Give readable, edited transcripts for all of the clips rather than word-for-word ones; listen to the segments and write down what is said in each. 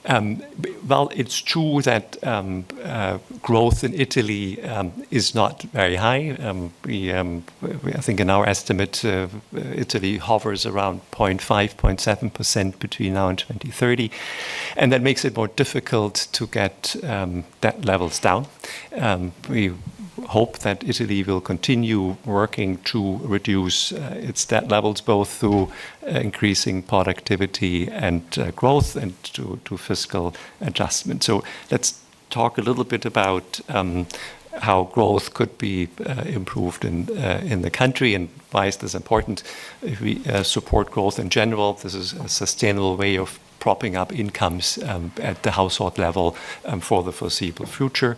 Well, it's true that growth in Italy is not very high. I think in our estimate, Italy hovers around 0.5, 0.7% between now and 2030. And that makes it more difficult to get debt levels down. We hope that Italy will continue working to reduce its debt levels, both through increasing productivity and growth and to fiscal adjustment. So let's talk a little bit about how growth could be improved in the country and why is this important. If we support growth in general, this is a sustainable way of propping up incomes at the household level for the foreseeable future.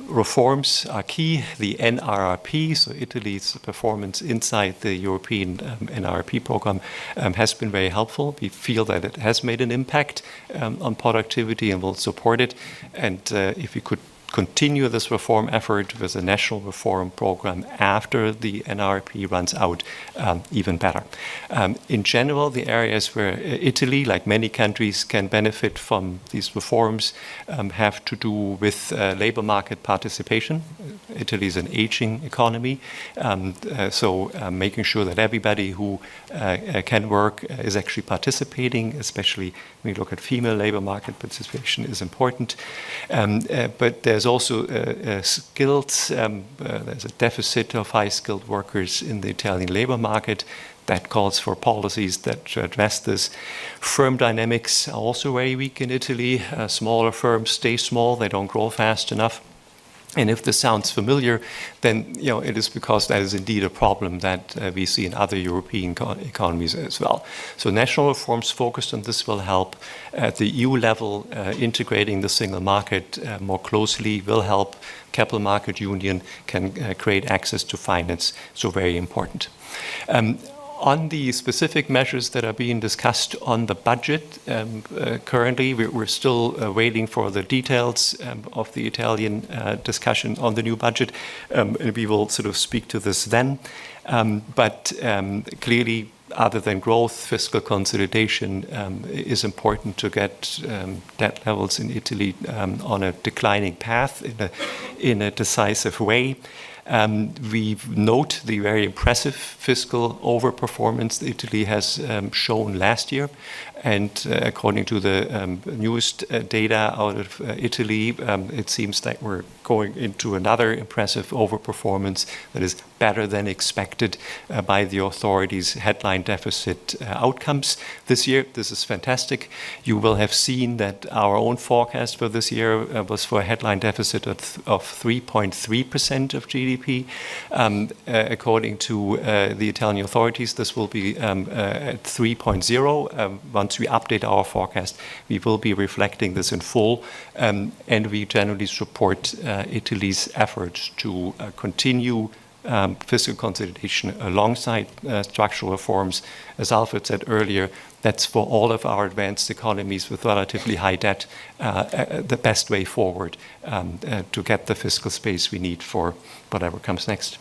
Reforms are key. The NRRP, so Italy's performance inside the European NRRP program, has been very helpful. We feel that it has made an impact on productivity and will support it. And if we could continue this reform effort with a national reform program after the NRP runs out, even better. In general, the areas where Italy, like many countries, can benefit from these reforms have to do with labor market participation. Italy is an aging economy, so making sure that everybody who can work is actually participating, especially when you look at female labor market participation, is important. But there's also skills. There's a deficit of high-skilled workers in the Italian labor market. That calls for policies that address this. Firm dynamics are also very weak in Italy. Smaller firms stay small. They don't grow fast enough. And if this sounds familiar, then it is because that is indeed a problem that we see in other European economies as well. So national reforms focused on this will help. At the EU level, integrating the single market more closely will help. Capital market union can create access to finance, so very important. On the specific measures that are being discussed on the budget, currently we're still waiting for the details of the Italian discussion on the new budget. And we will sort of speak to this then. But clearly, other than growth, fiscal consolidation is important to get debt levels in Italy on a declining path in a decisive way. We note the very impressive fiscal overperformance Italy has shown last year. And according to the newest data out of Italy, it seems that we're going into another impressive overperformance that is better than expected by the authorities' headline deficit outcomes this year. This is fantastic. You will have seen that our own forecast for this year was for a headline deficit of 3.3% of GDP. According to the Italian authorities, this will be at 3.0. Once we update our forecast, we will be reflecting this in full, and we generally support Italy's efforts to continue fiscal consolidation alongside structural reforms. As Alfred said earlier, that's for all of our advanced economies with relatively high debt the best way forward to get the fiscal space we need for whatever comes next.